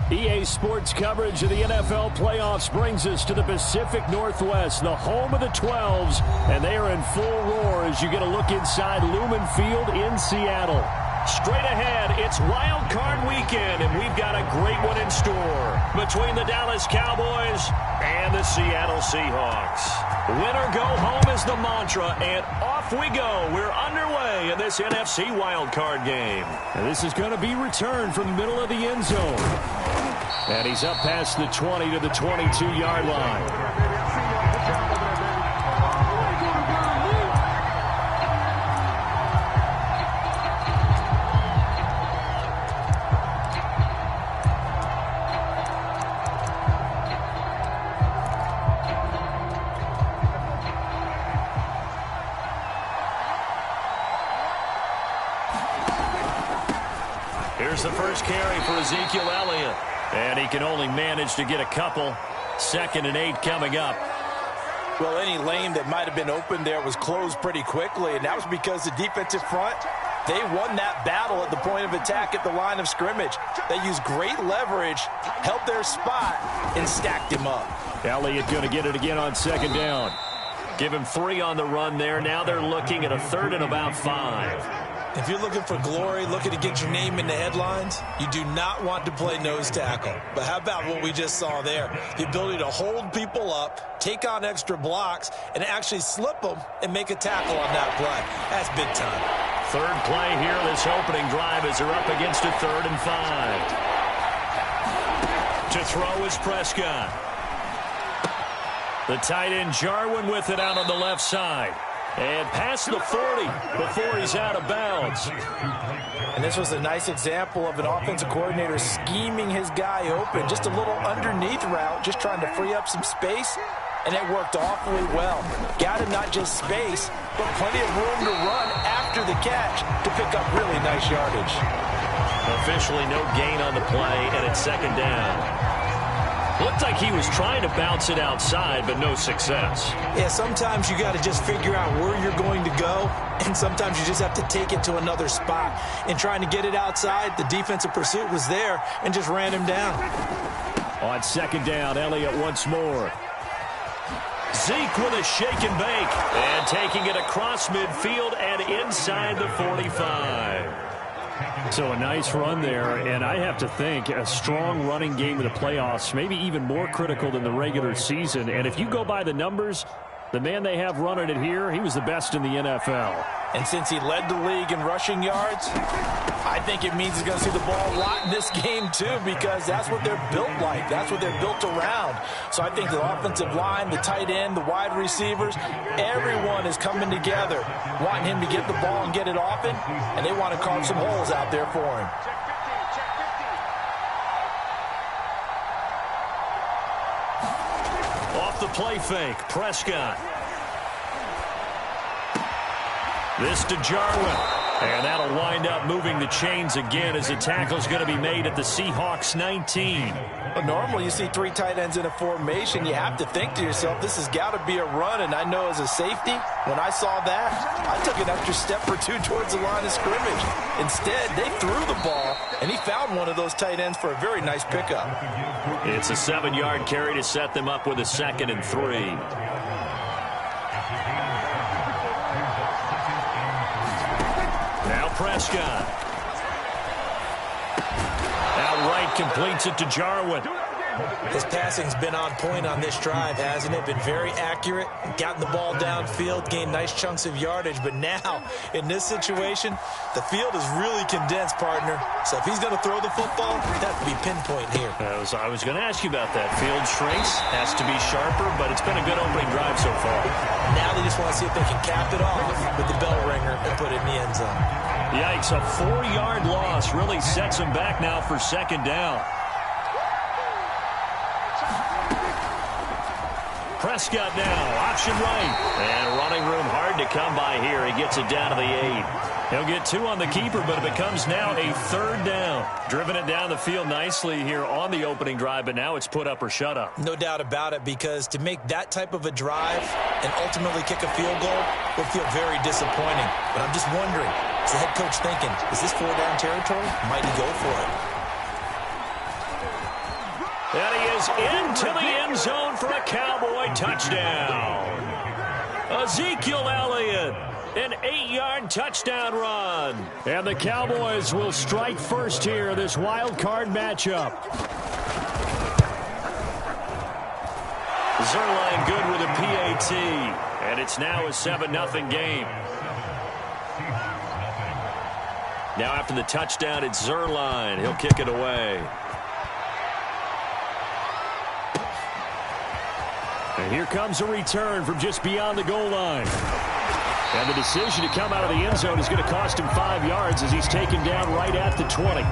EA Sports coverage of the NFL playoffs brings us to the Pacific Northwest, the home of the 12s, and they are in full roar as you get a look inside Lumen Field in Seattle. Straight ahead, it's Wild Card Weekend, and we've got a great one in store between the Dallas Cowboys and the Seattle Seahawks. Win or go home is the mantra, and off we go. We're underway in this NFC Wild Card game. And this is going to be returned from the middle of the end zone. And he's up past the 20 to the 22-yard line. Here's the first carry for Ezekiel Elliott. And he can only manage to get a couple. 2nd and 8 coming up. Well, any lane that might have been open there was closed pretty quickly, and that was because the defensive front, they won that battle at the point of attack at the line of scrimmage. They used great leverage, held their spot, and stacked him up. Elliott going to get it again on 2nd down. Give him 3 on the run there. Now they're looking at a 3rd and about 5. If you're looking for glory, looking to get your name in the headlines, you do not want to play nose tackle. But how about what we just saw there? The ability to hold people up, take on extra blocks, and actually slip them and make a tackle on that play. That's big time. 3rd play here this opening drive as they're up against a 3rd and 5. To throw is Prescott. The tight end Jarwin with it out on the left side. And past the 40 before he's out of bounds. And this was a nice example of an offensive coordinator scheming his guy open. Just a little underneath route, just trying to free up some space. And it worked awfully well. Got him not just space, but plenty of room to run after the catch to pick up really nice yardage. Officially no gain on the play, and it's 2nd down. Looked like he was trying to bounce it outside, but no success. Yeah, sometimes you got to just figure out where you're going to go, and sometimes you just have to take it to another spot. In trying to get it outside, the defensive pursuit was there and just ran him down. On 2nd down, Elliott once more. Zeke with a shake and bake, and taking it across midfield and inside the 45. So a nice run there, and I have to think a strong running game in the playoffs, maybe even more critical than the regular season. And if you go by the numbers, the man they have running it here, he was the best in the NFL. And since he led the league in rushing yards, I think it means he's going to see the ball a lot in this game too, because that's what they're built like. That's what they're built around. So I think the offensive line, the tight end, the wide receivers, everyone is coming together, wanting him to get the ball and get it often, and they want to carve some holes out there for him. Off the play fake, Prescott. This to Jarwin. And that'll wind up moving the chains again as the tackle's going to be made at the Seahawks 19. Well, normally you see 3 tight ends in a formation. You have to think to yourself, this has got to be a run. And I know as a safety, when I saw that, I took an extra step or 2 towards the line of scrimmage. Instead, they threw the ball, and he found one of those tight ends for a very nice pickup. It's a 7-yard carry to set them up with a 2nd and 3. Now Prescott. Outright completes it to Jarwin. His passing's been on point on this drive, hasn't it? Been very accurate, gotten the ball downfield, gained nice chunks of yardage. But now, in this situation, the field is really condensed, partner. So if he's going to throw the football, that would be pinpoint here. I was going to ask you about that. Field shrinks, has to be sharper, but it's been a good opening drive so far. Now they just want to see if they can cap it off with the bell ringer and put it in the end zone. Yikes, a 4-yard loss really sets them back now for 2nd down. Prescott now, option right. And running room hard to come by here. He gets it down to the 8. He'll get 2 on the keeper, but it becomes now a 3rd down. Driven it down the field nicely here on the opening drive, but now it's put up or shut up. No doubt about it, because to make that type of a drive and ultimately kick a field goal would feel very disappointing. But I'm just wondering, is the head coach thinking, is this 4-down territory? Might he go for it? It's into the end zone for a Cowboy touchdown. Ezekiel Elliott, an 8-yard touchdown run. And the Cowboys will strike first here, this wild card matchup. Zerline good with a PAT. And it's now a 7-0 game. Now after the touchdown, it's Zerline. He'll kick it away. And here comes a return from just beyond the goal line. And the decision to come out of the end zone is going to cost him 5 yards as he's taken down right at the 20.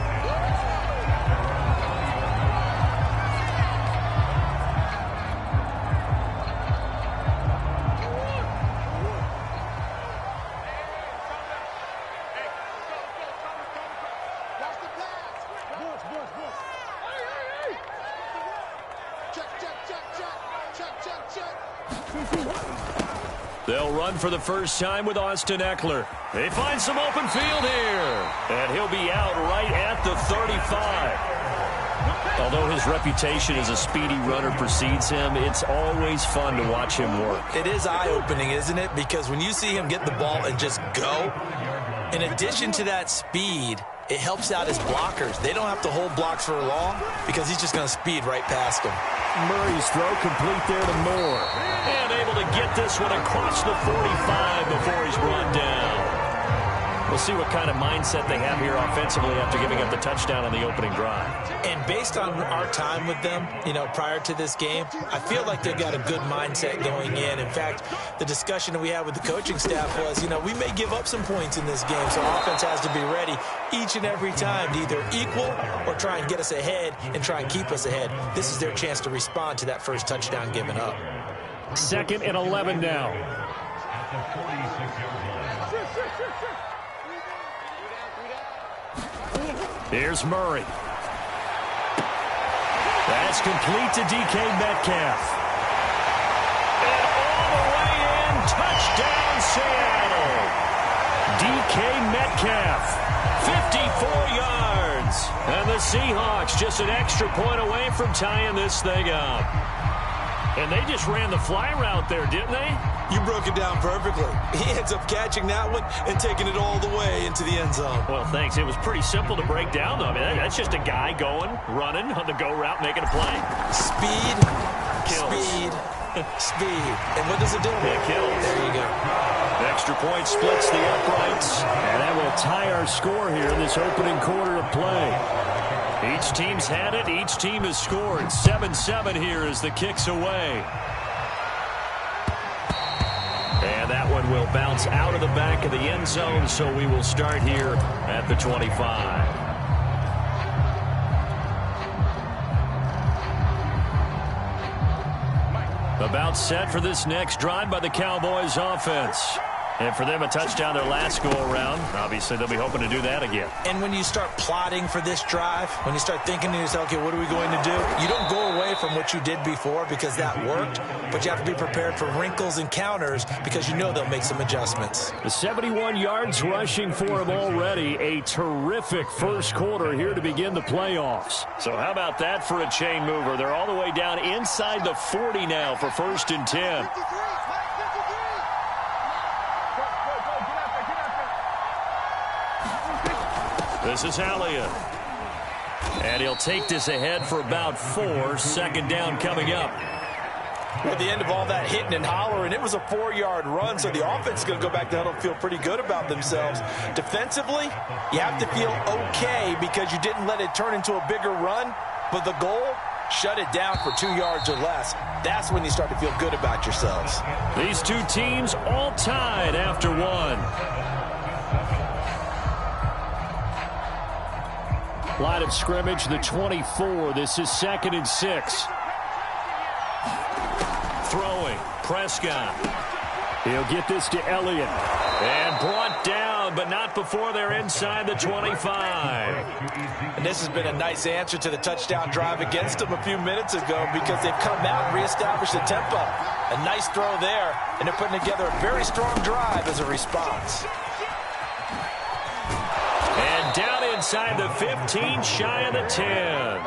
They'll run for the first time with Austin Eckler. They find some open field here. And he'll be out right at the 35. Although his reputation as a speedy runner precedes him, it's always fun to watch him work. It is eye-opening, isn't it? Because when you see him get the ball and just go, in addition to that speed, it helps out his blockers. They don't have to hold blocks for long because he's just going to speed right past them. Murray's throw complete there to Moore. And able to get this one across the 45 before he's brought down. We'll see what kind of mindset they have here offensively after giving up the touchdown on the opening drive. And based on our time with them, prior to this game, I feel like they've got a good mindset going in. In fact, the discussion that we had with the coaching staff was, we may give up some points in this game, so offense has to be ready each and every time to either equal or try and get us ahead and try and keep us ahead. This is their chance to respond to that first touchdown given up. 2nd and 11 now. Here's Murray. That's complete to DK Metcalf. And all the way in, touchdown Seattle. DK Metcalf, 54 yards. And the Seahawks just an extra point away from tying this thing up. And they just ran the fly route there, didn't they? You broke it down perfectly. He ends up catching that one and taking it all the way into the end zone. Well, thanks. It was pretty simple to break down, though. I mean, that's just a guy going, running on the go route, making a play. Speed, kills. Speed, speed. And what does it do? It kills. There you go. The extra point splits the uprights. And that will tie our score here in this opening quarter of play. Each team's had it. Each team has scored. 7-7 here as the kick's away. And that one will bounce out of the back of the end zone, so we will start here at the 25. About set for this next drive by the Cowboys offense. And for them, a touchdown their last go-around. Obviously, they'll be hoping to do that again. And when you start plotting for this drive, when you start thinking to yourself, okay, what are we going to do? You don't go away from what you did before because that worked, but you have to be prepared for wrinkles and counters because you know they'll make some adjustments. The 71 yards rushing for him already. A terrific first quarter here to begin the playoffs. So how about that for a chain mover? They're all the way down inside the 40 now for 1st and 10. This is Elliott. And he'll take this ahead for about 4. 2nd down coming up. At the end of all that hitting and hollering, it was a 4-yard run, so the offense is going to go back down and feel pretty good about themselves. Defensively, you have to feel okay because you didn't let it turn into a bigger run, but the goal, shut it down for 2 yards or less. That's when you start to feel good about yourselves. These two teams all tied after 1. Line of scrimmage, the 24. This is 2nd and 6. Throwing, Prescott. He'll get this to Elliott. And brought down, but not before they're inside the 25. And this has been a nice answer to the touchdown drive against them a few minutes ago because they've come out and reestablished the tempo. A nice throw there, and they're putting together a very strong drive as a response. And down inside the 15, shy of the 10.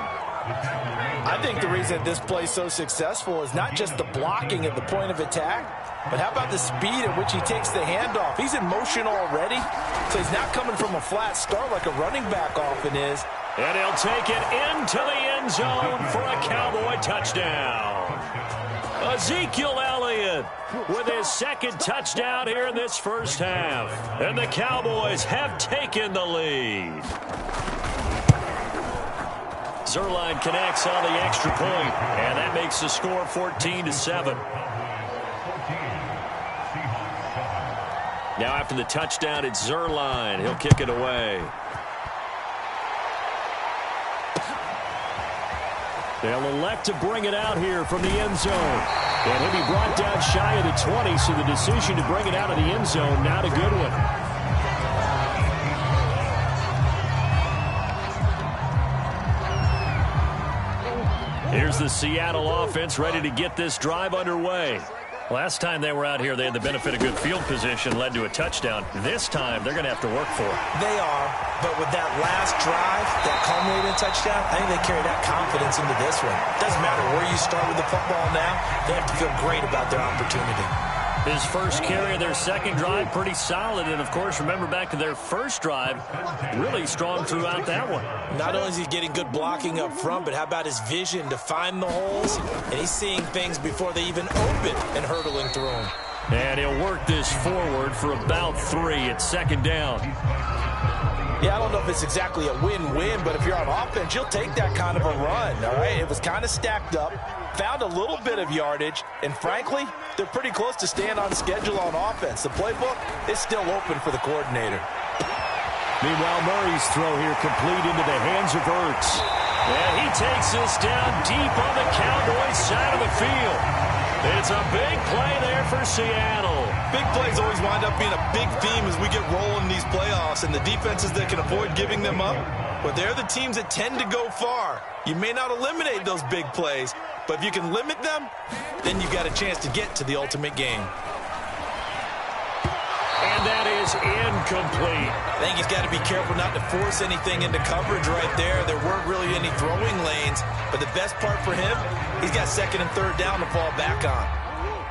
I think the reason this play is so successful is not just the blocking at the point of attack, but how about the speed at which he takes the handoff? He's in motion already, so he's not coming from a flat start like a running back often is. And he'll take it into the end zone for a Cowboy touchdown. Ezekiel Elliott with his second touchdown here in this first half. And the Cowboys have taken the lead. Zerline connects on the extra point, and that makes the score 14-7. Now after the touchdown, it's Zerline. He'll kick it away. They'll elect to bring it out here from the end zone. And he'll be brought down shy of the 20, so the decision to bring it out of the end zone, not a good one. Here's the Seattle offense ready to get this drive underway. Last time they were out here, they had the benefit of good field position, led to a touchdown. This time, they're going to have to work for it. They are, but with that last drive, that culminating touchdown, I think they carry that confidence into this one. Doesn't matter where you start with the football now, they have to feel great about their opportunity. His first carry of their second drive, pretty solid. And, of course, remember back to their first drive, really strong throughout that one. Not only is he getting good blocking up front, but how about his vision to find the holes? And he's seeing things before they even open and hurtling through them. And he'll work this forward for about 3 at second down. Yeah, I don't know if it's exactly a win-win, but if you're on offense, you'll take that kind of a run, all right? It was kind of stacked up, found a little bit of yardage, and frankly, they're pretty close to staying on schedule on offense. The playbook is still open for the coordinator. Meanwhile, Murray's throw here complete into the hands of Ertz. And he takes this down deep on the Cowboys side of the field. It's a big play there for Seattle. Big plays always wind up being a big theme as we get rolling in these playoffs, and the defenses that can avoid giving them up, but they're the teams that tend to go far. You may not eliminate those big plays, but if you can limit them, then you've got a chance to get to the ultimate game. And that is incomplete. I think he's got to be careful not to force anything into coverage right there. There weren't really any throwing lanes, but the best part for him, he's got second and third down to fall back on.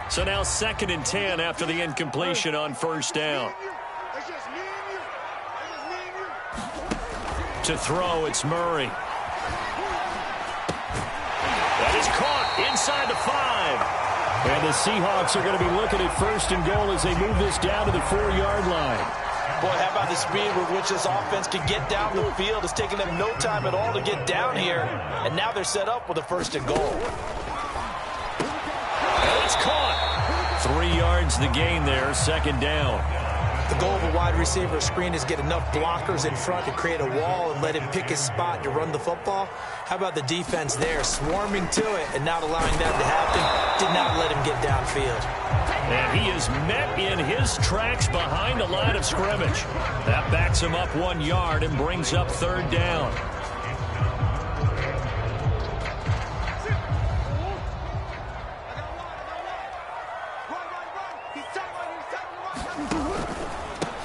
So now 2nd and 10 after the incompletion on first down. To throw, it's Murray. That is caught inside the 5. And the Seahawks are going to be looking at 1st and goal as they move this down to the 4-yard line. Boy, how about the speed with which this offense can get down the field? It's taken them no time at all to get down here. And now they're set up with a 1st and goal. And it's caught. 3 yards the gain there, 2nd down. The goal of a wide receiver screen is get enough blockers in front to create a wall and let him pick his spot to run the football. How about the defense there, swarming to it and not allowing that to happen? Did not let him get downfield. And he is met in his tracks behind the line of scrimmage. That backs him up 1 yard and brings up 3rd down.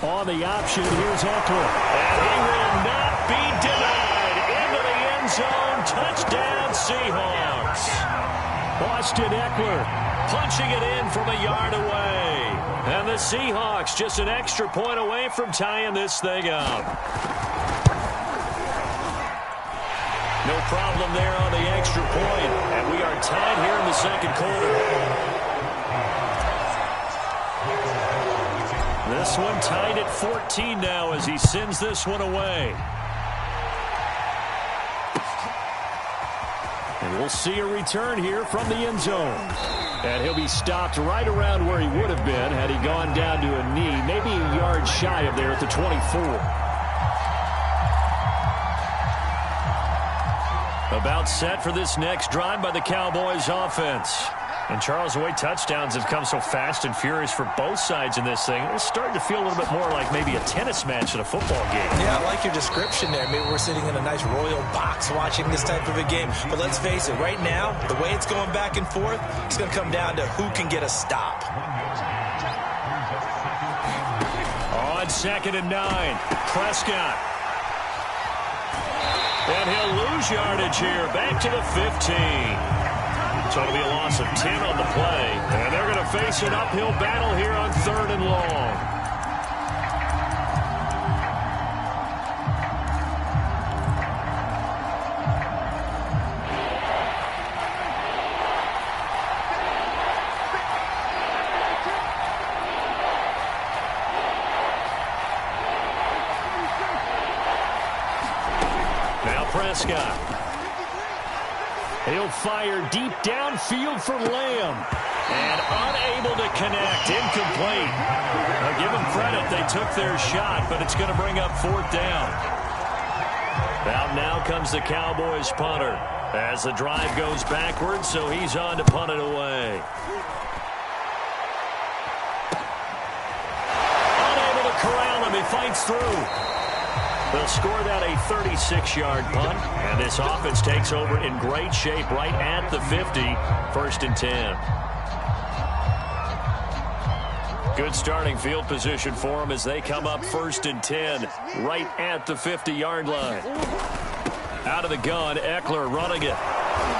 On the option, here's Eckler. And he will not be denied. Into the end zone. Touchdown, Seahawks. Austin Eckler punching it in from a yard away. And the Seahawks just an extra point away from tying this thing up. No problem there on the extra point. And we are tied here in the 2nd quarter. This one tied at 14 now as he sends this one away. And we'll see a return here from the end zone. And he'll be stopped right around where he would have been had he gone down to a knee, maybe a yard shy of there at the 24. About set for this next drive by the Cowboys offense. And Charles, the way touchdowns have come so fast and furious for both sides in this thing, it's starting to feel a little bit more like maybe a tennis match than a football game. Yeah, I like your description there. Maybe we're sitting in a nice royal box watching this type of a game. But let's face it, right now, the way it's going back and forth, it's going to come down to who can get a stop. On 2nd and 9, Prescott. And he'll lose yardage here, back to the 15. So it'll be a loss of 10 on the play. And they're going to face an uphill battle here on 3rd and long. Prescott. He'll fire deep downfield for Lamb. And unable to connect. Incomplete. Now, give them credit. They took their shot, but it's going to bring up 4th down. Out now comes the Cowboys punter as the drive goes backwards, so he's on to punt it away. Unable to corral him. He fights through. They'll score that a 36-yard punt, and this offense takes over in great shape right at the 50, 1st and 10. Good starting field position for them as they come up 1st and 10, right at the 50-yard line. Out of the gun, Eckler running it.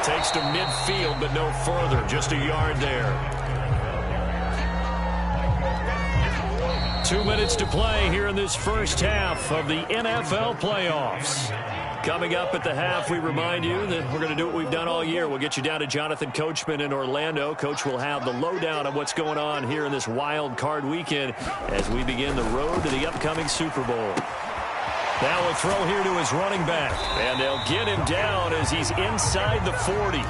Takes to midfield, but no further, just a yard there. 2 minutes to play here in this first half of the NFL playoffs. Coming up at the half, we remind you that we're going to do what we've done all year. We'll get you down to Jonathan Coachman in Orlando. Coach will have the lowdown on what's going on here in this wild card weekend as we begin the road to the upcoming Super Bowl. Now a throw here to his running back, and they'll get him down as he's inside the 40.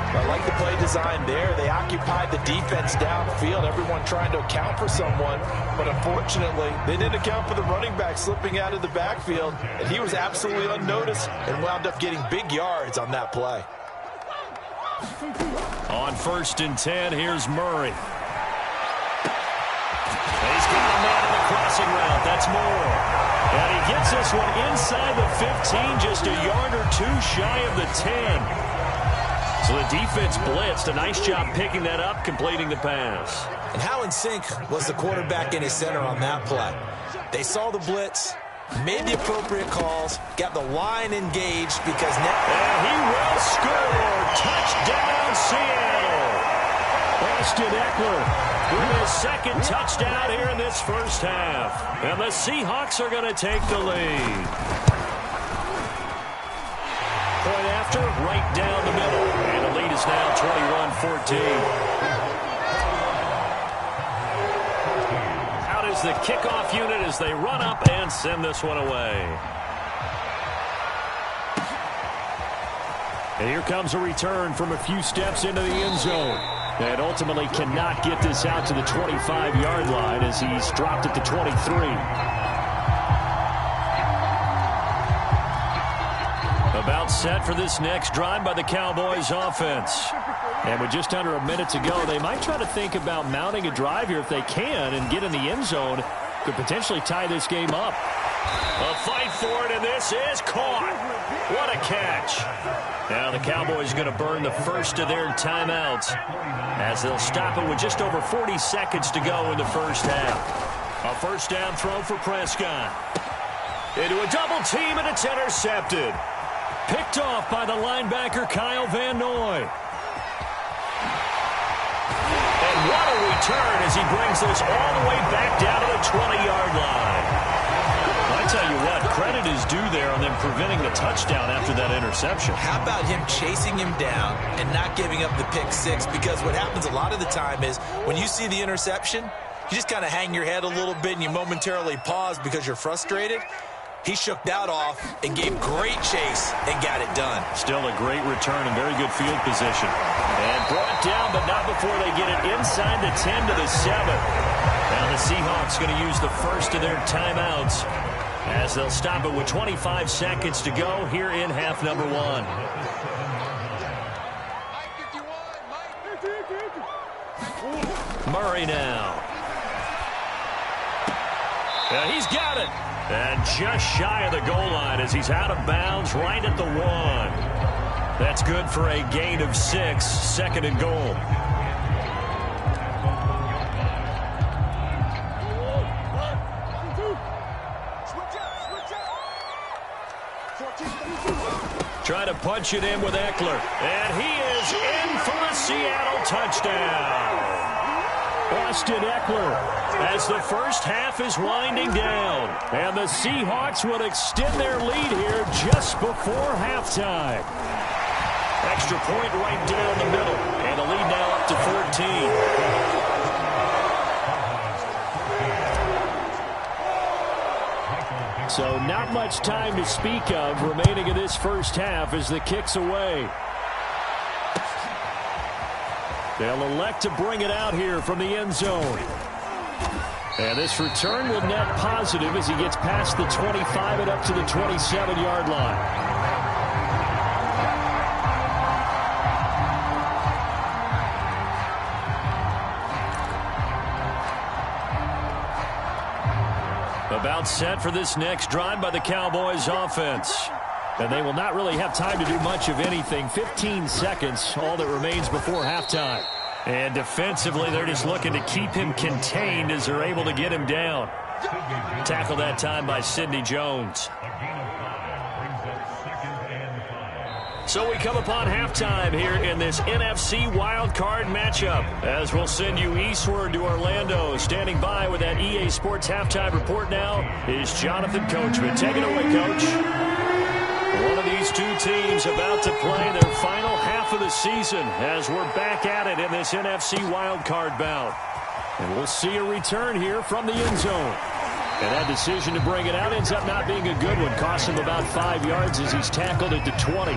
I like the play design there. They occupied the defense downfield, everyone trying to account for someone. But unfortunately, they didn't account for the running back slipping out of the backfield. And he was absolutely unnoticed and wound up getting big yards on that play. On 1st and 10, here's Murray. He's got a man on the crossing route. That's Moore. And he gets this one inside the 15, just a yard or two shy of the 10. So the defense blitzed. A nice job picking that up, completing the pass. And how in sync was the quarterback and his center on that play? They saw the blitz, made the appropriate calls, got the line engaged because now... And he will score. Touchdown, Seattle. Austin Eckler with his 2nd touchdown here in this first half. And the Seahawks are going to take the lead. Point after, right down the middle. And the lead is now 21-14. Out is the kickoff unit as they run up and send this one away. And here comes a return from a few steps into the end zone. And ultimately cannot get this out to the 25-yard line as he's dropped it to 23. About set for this next drive by the Cowboys offense. And with just under a minute to go, they might try to think about mounting a drive here if they can and get in the end zone. Could potentially tie this game up. A fight for it, and this is caught. What a catch. Now the Cowboys going to burn the first of their timeouts as they'll stop it with just over 40 seconds to go in the first half. A first down throw for Prescott. Into a double team, and it's intercepted. Picked off by the linebacker, Kyle Van Noy. And what a return as he brings this all the way back down to the 20-yard line. I tell you what, credit is due there on them preventing the touchdown after that interception. How about him chasing him down and not giving up the pick six? Because what happens a lot of the time is when you see the interception, you just kind of hang your head a little bit and you momentarily pause because you're frustrated. He shook that off and gave great chase and got it done. Still a great return and very good field position. And brought down, but not before they get it inside the 10 to the 7. Now the Seahawks going to use the first of their timeouts as they'll stop it with 25 seconds to go here in half number 1. Murray now. And he's got it. And just shy of the goal line as he's out of bounds right at the 1. That's good for a gain of 6, 2nd and goal. Trying to punch it in with Eckler. And he is in for a Seattle touchdown. Austin Eckler as the first half is winding down. And the Seahawks will extend their lead here just before halftime. Extra point right down the middle. And the lead now up to 14. So not much time to speak of remaining in this first half as the kick's away. They'll elect to bring it out here from the end zone. And this return will net positive as he gets past the 25 and up to the 27-yard line. About set for this next drive by the Cowboys offense. And they will not really have time to do much of anything. 15 seconds, all that remains before halftime. And defensively, they're just looking to keep him contained as they're able to get him down. Tackled that time by Sidney Jones. So we come upon halftime here in this NFC wildcard matchup as we'll send you eastward to Orlando. Standing by with that EA Sports halftime report now is Jonathan Coachman. Take it away, Coach. One of these two teams about to play their final half of the season as we're back at it in this NFC wildcard bout. And we'll see a return here from the end zone. And that decision to bring it out ends up not being a good one. Cost him about 5 yards as he's tackled at the 20.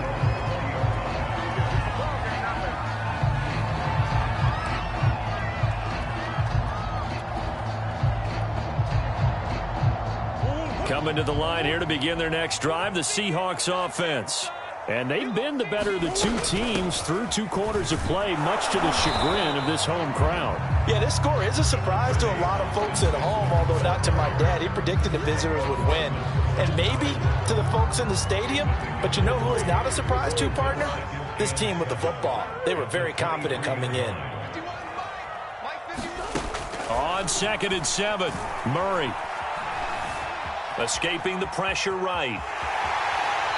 Coming to the line here to begin their next drive, the Seahawks offense. And they've been the better of the two teams through 2 quarters of play, much to the chagrin of this home crowd. Yeah, this score is a surprise to a lot of folks at home, although not to my dad. He predicted the visitors would win. And maybe to the folks in the stadium. But you know who is not a surprise to, partner? This team with the football. They were very confident coming in. On 2nd and 7, Murray. Escaping the pressure right.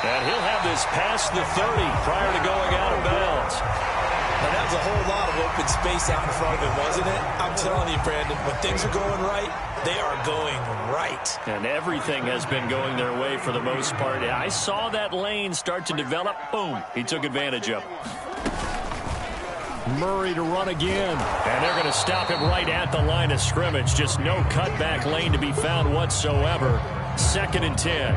And he'll have this past the 30 prior to going out of bounds. Now, that was a whole lot of open space out in front of him, wasn't it? I'm telling you, Brandon, when things are going right, they are going right. And everything has been going their way for the most part. I saw that lane start to develop. Boom. He took advantage of it. Murray to run again. And they're going to stop him right at the line of scrimmage. Just no cutback lane to be found whatsoever. 2nd and 10.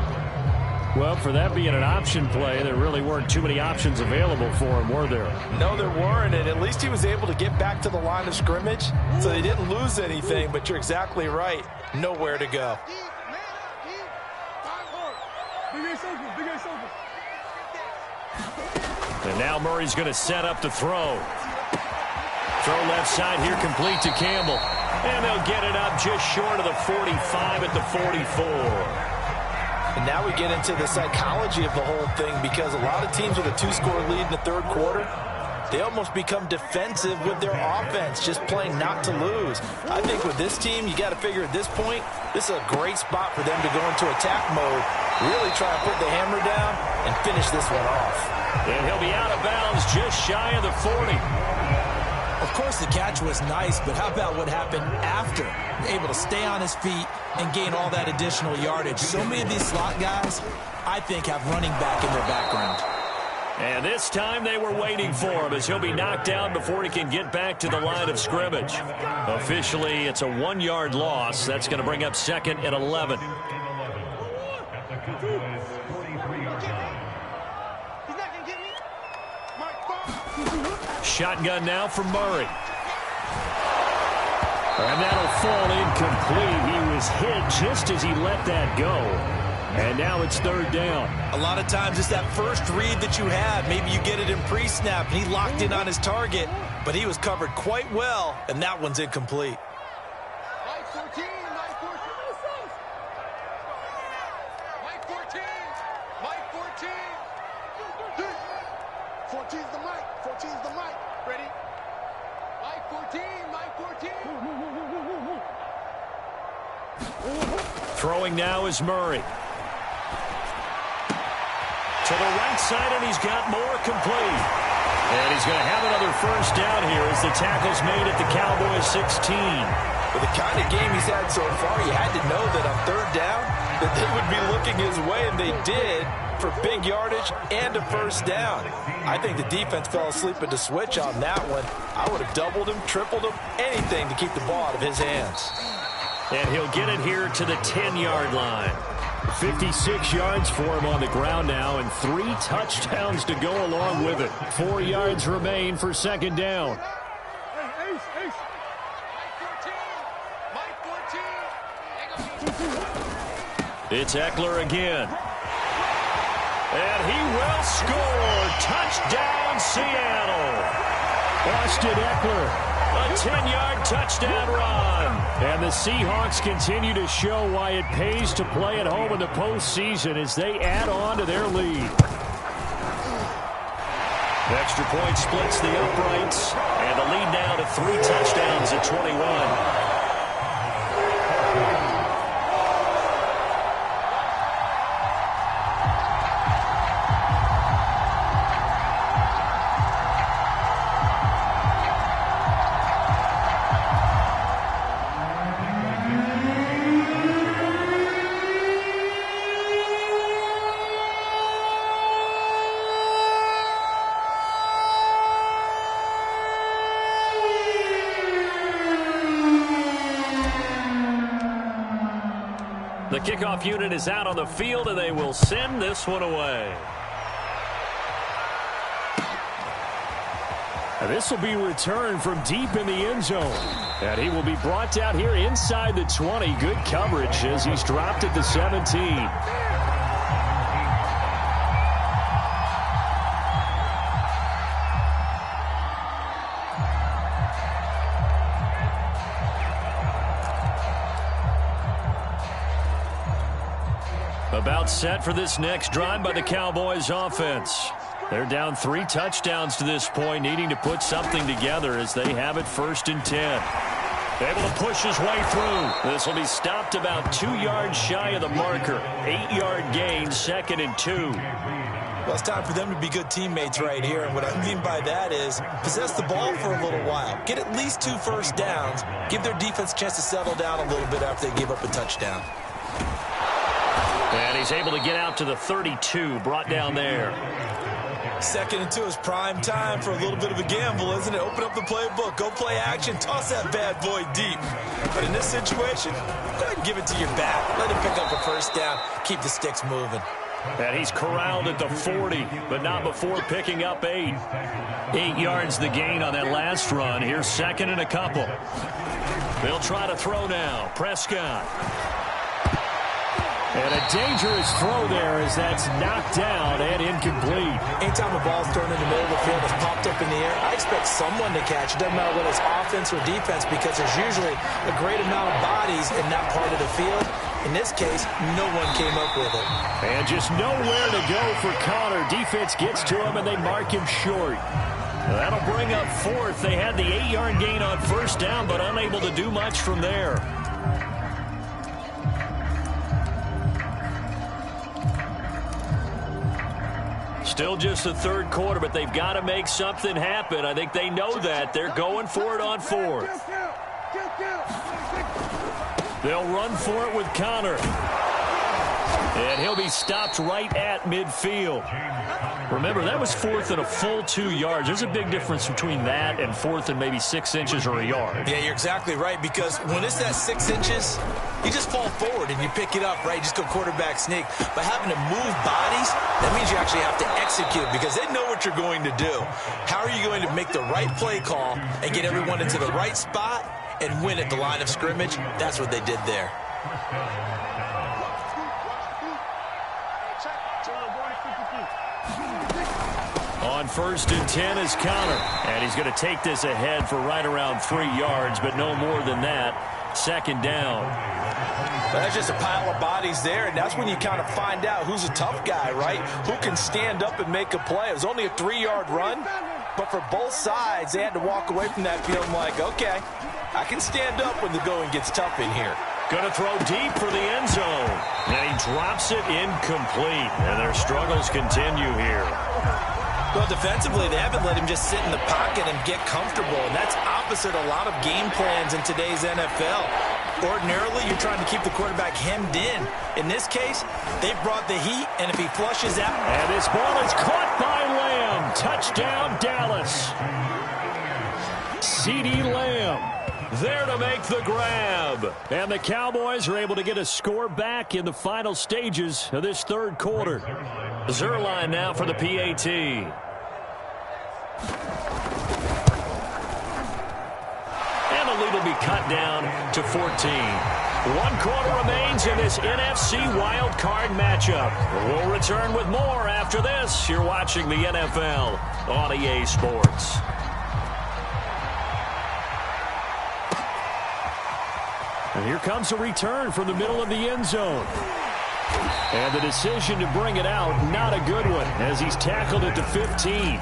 Well, for that being an option play, there really weren't too many options available for him, were there? No, there weren't, and at least he was able to get back to the line of scrimmage, so they didn't lose anything, but you're exactly right. Nowhere to go. And now Murray's going to set up the throw. Throw left side here, complete to Campbell. And they'll get it up just short of the 45 at the 44. And now we get into the psychology of the whole thing, because a lot of teams with a 2-score lead in the 3rd quarter, they almost become defensive with their offense, just playing not to lose. I think with this team, you got to figure at this point, this is a great spot for them to go into attack mode, really try to put the hammer down and finish this one off. And he'll be out of bounds just shy of the 40. Of course, the catch was nice, but how about what happened after? Able to stay on his feet and gain all that additional yardage. So many of these slot guys, I think, have running back in their background. And this time they were waiting for him as he'll be knocked down before he can get back to the line of scrimmage. Officially, it's a 1-yard loss. That's going to bring up 2nd and 11. Shotgun now from Murray. And that'll fall incomplete. He was hit just as he let that go. And now it's 3rd down. A lot of times it's that first read that you have. Maybe you get it in pre-snap, and he locked in on his target, but he was covered quite well, and that one's incomplete. Throwing now is Murray. To the right side, and he's got more complete. And he's going to have another first down here as the tackle's made at the Cowboys 16. With the kind of game he's had so far, you had to know that on third down that they would be looking his way, and they did, for big yardage and a first down. I think the defense fell asleep at the switch on that one. I would have doubled him, tripled him, anything to keep the ball out of his hands. And he'll get it here to the 10-yard line. 56 yards for him on the ground now, and 3 touchdowns to go along with it. 4 yards remain for second down. It's Eckler again. And he will score. Touchdown, Seattle. Austin Eckler. A 10-yard touchdown run. And the Seahawks continue to show why it pays to play at home in the postseason as they add on to their lead. Extra point splits the uprights. And the lead now to 3 touchdowns at 21. The kickoff unit is out on the field, and they will send this one away. And this will be returned from deep in the end zone. And he will be brought down here inside the 20. Good coverage as he's dropped at the 17. About set for this next drive by the Cowboys offense. They're down 3 touchdowns to this point, needing to put something together as they have it 1st and 10. Able to push his way through. This will be stopped about 2 yards shy of the marker. 8-yard gain, 2nd and 2. Well, it's time for them to be good teammates right here. And what I mean by that is possess the ball for a little while. Get at least 2 first downs. Give their defense a chance to settle down a little bit after they give up a touchdown. And he's able to get out to the 32, brought down there. 2nd and 2 is prime time for a little bit of a gamble, isn't it? Open up the playbook, go play action, toss that bad boy deep. But in this situation, go ahead and give it to your back. Let him pick up a first down, keep the sticks moving. And he's corralled at the 40, but not before picking up 8. 8 yards the gain on that last run. Here's 2nd and a couple. They'll try to throw now. Prescott. And a dangerous throw there as that's knocked down and incomplete. Anytime a ball's thrown in the middle of the field, it's popped up in the air, I expect someone to catch it. Doesn't matter whether it's offense or defense, because there's usually a great amount of bodies in that part of the field. In this case, no one came up with it. And just nowhere to go for Connor. Defense gets to him, and they mark him short. That'll bring up 4th. They had the 8-yard gain on first down, but unable to do much from there. Still just the 3rd quarter, but they've got to make something happen. I think they know that. They're going for it on 4th. They'll run for it with Connor. And he'll be stopped right at midfield. Remember, that was 4th and a full 2 yards. There's a big difference between that and 4th and maybe 6 inches or a yard. Yeah, you're exactly right, because when it's that 6 inches, you just fall forward and you pick it up, right? You just go quarterback sneak. But having to move bodies, that means you actually have to execute, because they know what you're going to do. How are you going to make the right play call and get everyone into the right spot and win at the line of scrimmage? That's what they did there. On 1st and 10 is Connor. And he's going to take this ahead for right around 3 yards, but no more than that. 2nd down. But that's just a pile of bodies there, and that's when you kind of find out who's a tough guy, right? Who can stand up and make a play. It was only a 3-yard run, but for both sides, they had to walk away from that feeling like, okay, I can stand up when the going gets tough in here. Going to throw deep for the end zone. And he drops it incomplete. And their struggles continue here. Well, defensively, they haven't let him just sit in the pocket and get comfortable. And that's opposite a lot of game plans in today's NFL. Ordinarily, you're trying to keep the quarterback hemmed in. In this case, they've brought the heat, and if he flushes out... And this ball is caught by Lamb. Touchdown, Dallas. CeeDee Lamb there to make the grab. And the Cowboys are able to get a score back in the final stages of this third quarter. Zerline now for the PAT. And the lead will be cut down to 14. 1 quarter remains in this NFC Wild Card matchup. We'll return with more after this. You're watching the NFL on EA Sports. And here comes a return from the middle of the end zone. And the decision to bring it out, not a good one, as he's tackled at the 15.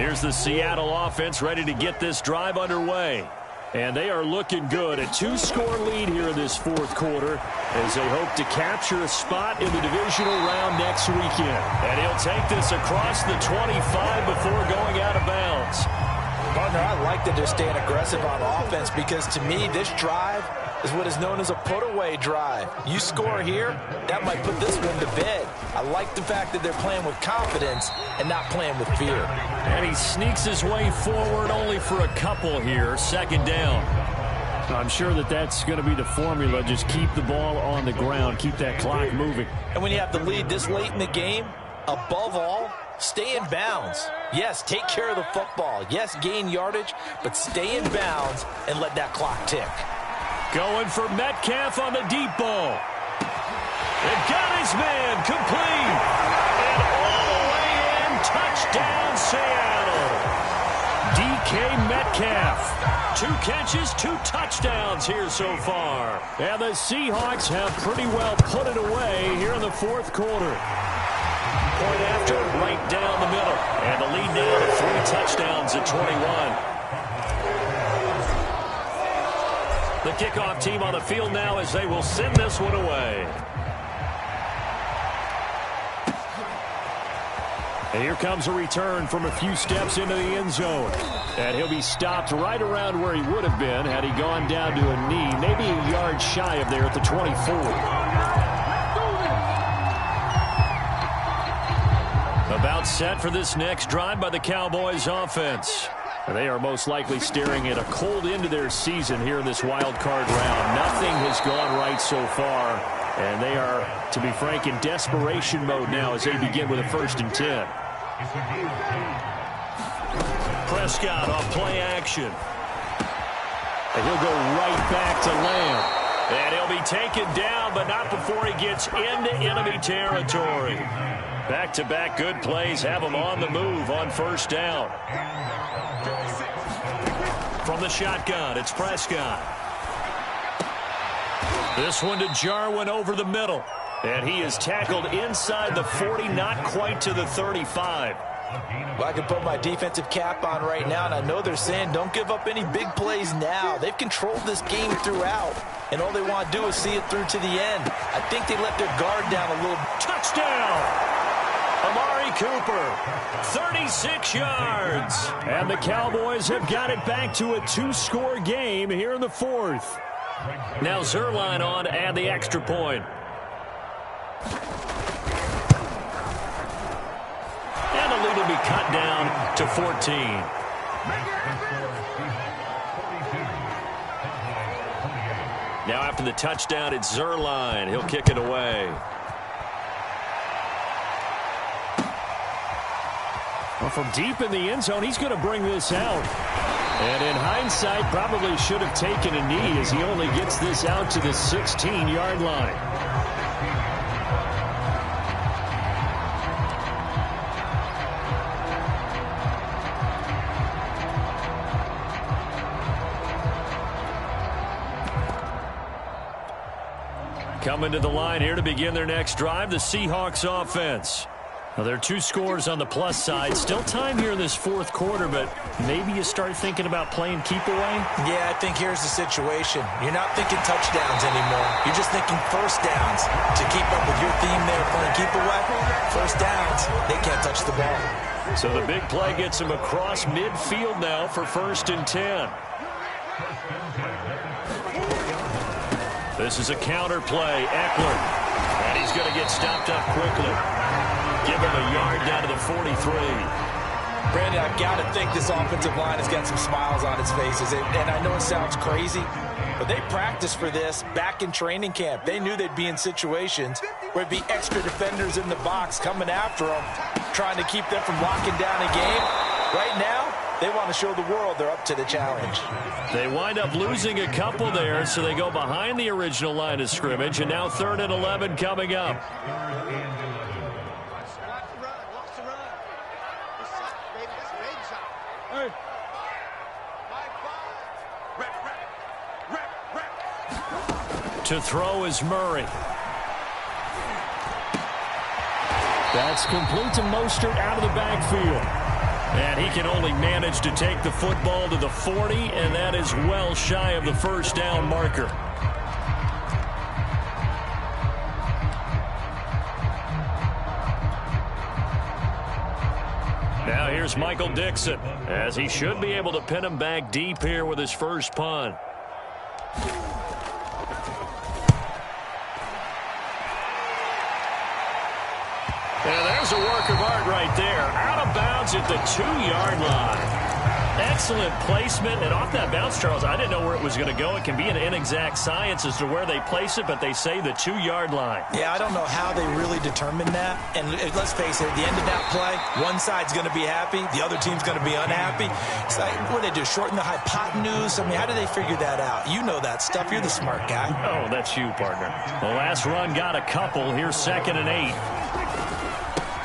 Here's the Seattle offense ready to get this drive underway. And they are looking good. A 2-score lead here in this fourth quarter as they hope to capture a spot in the divisional round next weekend. And he'll take this across the 25 before going out of bounds. Partner, I like that they're staying aggressive on offense because to me, this drive is what is known as a put-away drive. You score here, that might put this one to bed. I like the fact that they're playing with confidence and not playing with fear. And he sneaks his way forward only for a couple here. Second down. I'm sure that that's going to be the formula. Just keep the ball on the ground. Keep that clock moving. And when you have the lead this late in the game, above all, stay in bounds. Yes, take care of the football. Yes, gain yardage, but stay in bounds and let that clock tick. Going for Metcalf on the deep ball. And got his man complete. And all the way in, touchdown Seattle. DK Metcalf. 2 catches, 2 touchdowns here so far. And the Seahawks have pretty well put it away here in the fourth quarter. Point after, right down the middle. And the lead now to 3 touchdowns at 21. The kickoff team on the field now as they will send this one away. And here comes a return from a few steps into the end zone. And he'll be stopped right around where he would have been had he gone down to a knee, maybe a yard shy of there at the 24. About set for this next drive by the Cowboys offense. They are most likely staring at a cold end to their season here in this wild card round. Nothing has gone right so far, and they are, to be frank, in desperation mode now as they begin with a 1st and 10. Prescott off play action. And he'll go right back to Lamb. And he'll be taken down, but not before he gets into enemy territory. Back-to-back good plays have him on the move on 1st down. From the shotgun, it's Prescott. This one to Jarwin over the middle. And he is tackled inside the 40, not quite to the 35. Well, I can put my defensive cap on right now, and I know they're saying don't give up any big plays now. They've controlled this game throughout, and all they want to do is see it through to the end. I think they let their guard down a little. Touchdown! Amari Cooper, 36 yards. And the Cowboys have got it back to a 2-score game here in the 4th. Now Zerline on to add the extra point. And the lead will be cut down to 14. Now after the touchdown, it's Zerline. He'll kick it away. Well, from deep in the end zone, he's going to bring this out. And in hindsight, probably should have taken a knee as he only gets this out to the 16-yard line. Coming to the line here to begin their next drive, the Seahawks offense. Well, there are 2 scores on the plus side. Still time here in this fourth quarter, but maybe you start thinking about playing keep away? Yeah, I think here's the situation. You're not thinking touchdowns anymore. You're just thinking first downs. To keep up with your theme there, playing keep away, first downs, they can't touch the ball. So the big play gets him across midfield now for 1st and 10. This is a counter play. Eckler. And he's going to get stopped up quickly. Give him a yard down to the 43. Brandon, I've got to think this offensive line has got some smiles on its faces. And I know it sounds crazy, but they practiced for this back in training camp. They knew they'd be in situations where there'd be extra defenders in the box coming after them, trying to keep them from locking down a game. Right now, they want to show the world they're up to the challenge. They wind up losing a couple there, so they go behind the original line of scrimmage, and now 3rd and 11 coming up. To throw is Murray. That's complete to Mostert out of the backfield. And he can only manage to take the football to the 40, and that is well shy of the first down marker. Now here's Michael Dixon, as he should be able to pin him back deep here with his first punt. And there's a work of art right there. Out of bounds at the 2-yard line. Excellent placement. And off that bounce, Charles, I didn't know where it was going to go. It can be an inexact science as to where they place it, but they say the 2-yard line. Yeah, I don't know how they really determined that. And let's face it, at the end of that play, one side's going to be happy, the other team's going to be unhappy. It's like, what do they do, shorten the hypotenuse? I mean, how do they figure that out? You know that stuff. You're the smart guy. Oh, that's you, partner. The last run got a couple. Here's 2nd and 8.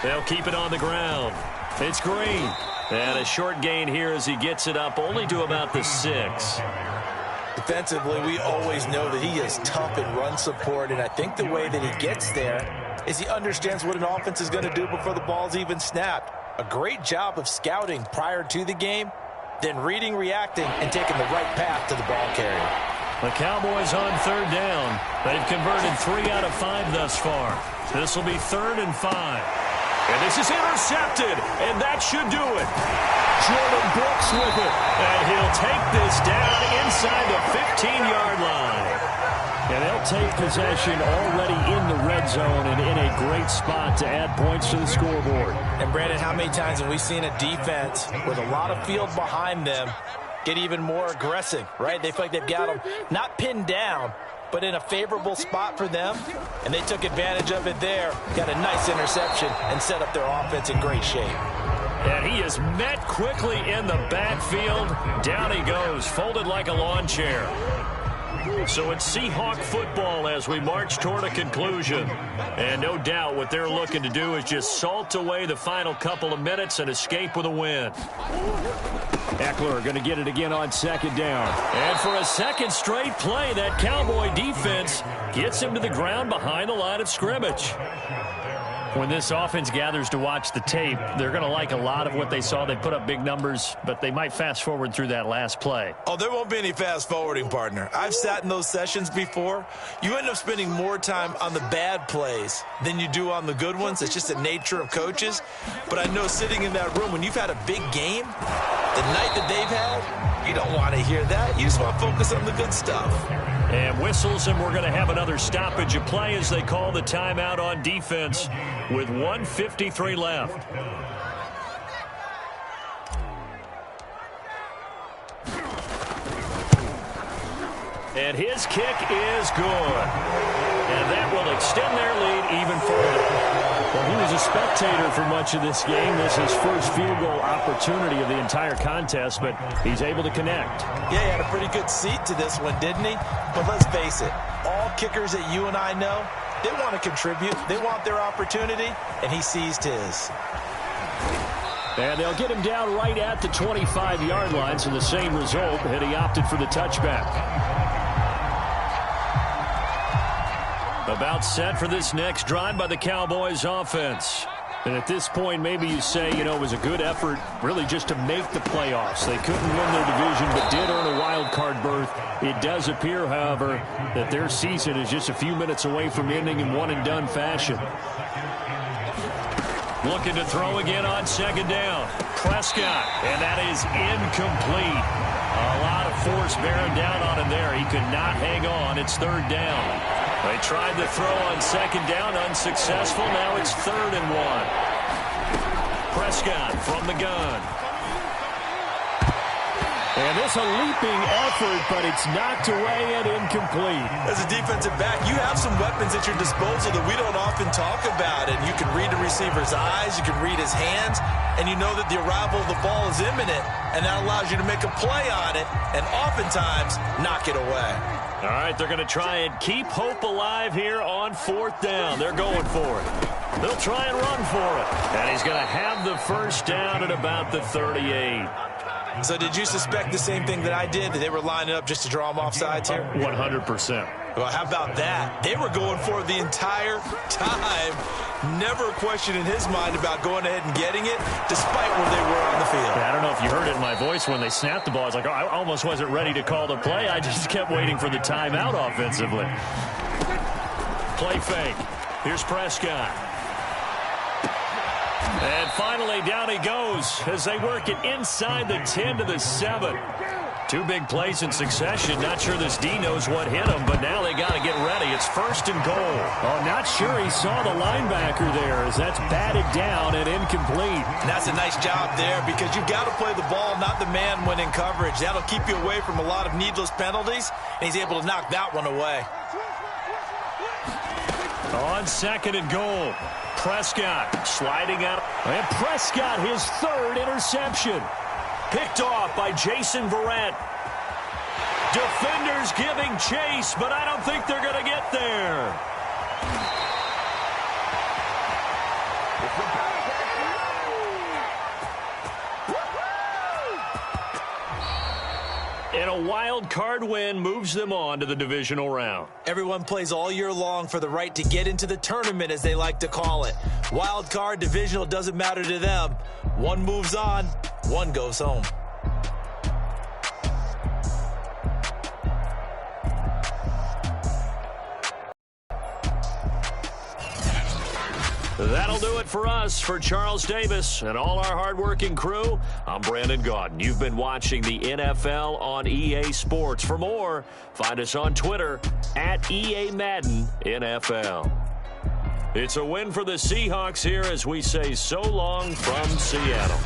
They'll keep it on the ground. It's Green. And a short gain here as he gets it up only to about the 6. Defensively, we always know that he is tough in run support, and I think the way that he gets there is he understands what an offense is going to do before the ball's even snapped. A great job of scouting prior to the game, then reading, reacting, and taking the right path to the ball carrier. The Cowboys on 3rd down. They've converted 3 out of 5 thus far. This will be 3rd and 5. And this is intercepted, and that should do it. Jordan Brooks with it, and he'll take this down inside the 15-yard line. And they'll take possession already in the red zone and in a great spot to add points to the scoreboard. And, Brandon, how many times have we seen a defense with a lot of field behind them get even more aggressive, right? They feel like they've got them not pinned down, but in a favorable spot for them, and they took advantage of it there, got a nice interception, and set up their offense in great shape. And he is met quickly in the backfield. Down he goes, folded like a lawn chair. So it's Seahawk football as we march toward a conclusion. And no doubt what they're looking to do is just salt away the final couple of minutes and escape with a win. Eckler going to get it again on 2nd down. And for a second straight play, that Cowboy defense gets him to the ground behind the line of scrimmage. When this offense gathers to watch the tape, they're going to like a lot of what they saw. They put up big numbers, but they might fast forward through that last play. Oh, there won't be any fast forwarding, partner. I've sat in those sessions before. You end up spending more time on the bad plays than you do on the good ones. It's just the nature of coaches. But I know sitting in that room, when you've had a big game, the night that they've had, you don't want to hear that. You just want to focus on the good stuff. And whistles, and we're going to have another stoppage of play as they call the timeout on defense with 1:53 left. And his kick is good. And that will extend their lead even further. Well, he was a spectator for much of this game. This is his first field goal opportunity of the entire contest, but he's able to connect. Yeah, he had a pretty good seat to this one, didn't he? But let's face it, all kickers that you and I know, they want to contribute. They want their opportunity, and he seized his. And they'll get him down right at the 25-yard line, so the same result, and he opted for the touchback. About set for this next drive by the Cowboys offense. And at this point, maybe you say, you know, it was a good effort really just to make the playoffs. They couldn't win their division but did earn a wild card berth. It does appear, however, that their season is just a few minutes away from ending in one-and-done fashion. Looking to throw again on second down. Prescott, and that is incomplete. A lot of force bearing down on him there. He could not hang on. It's third down. They tried to throw on second down, unsuccessful. Now it's 3rd and 1. Prescott from the gun. And this a leaping effort, but it's knocked away and incomplete. As a defensive back, you have some weapons at your disposal that we don't often talk about. And you can read the receiver's eyes, you can read his hands, and you know that the arrival of the ball is imminent, and that allows you to make a play on it and oftentimes knock it away. All right, they're going to try and keep hope alive here on 4th down. They're going for it. They'll try and run for it. And he's going to have the first down at about the 38. So did you suspect the same thing that I did, that they were lining up just to draw them off sides here? 100%. Well, how about that? They were going for it the entire time. Never a question in his mind about going ahead and getting it, despite where they were on the field. Yeah, I don't know if you heard it in my voice when they snapped the ball. I was like, oh, I almost wasn't ready to call the play. I just kept waiting for the timeout offensively. Play fake. Here's Prescott. And finally, down he goes as they work it inside the 10 to the 7. 2 big plays in succession. Not sure this D knows what hit him, but now they got to get ready. It's 1st and goal. Oh, not sure he saw the linebacker there as that's batted down and incomplete. And that's a nice job there because you've got to play the ball, not the man when in coverage. That'll keep you away from a lot of needless penalties, and he's able to knock that one away. On 2nd and goal. Prescott sliding out. And Prescott, his 3rd interception. Picked off by Jason Verrett. Defenders giving chase, but I don't think they're going to get there. And a wild card win moves them on to the divisional round. Everyone plays all year long for the right to get into the tournament, as they like to call it. Wild card, divisional, doesn't matter to them. One moves on, one goes home. That'll do it for us. For Charles Davis and all our hardworking crew, I'm Brandon Gaudin. You've been watching the NFL on EA Sports. For more, find us on Twitter at EA Madden NFL. It's a win for the Seahawks here as we say so long from Seattle.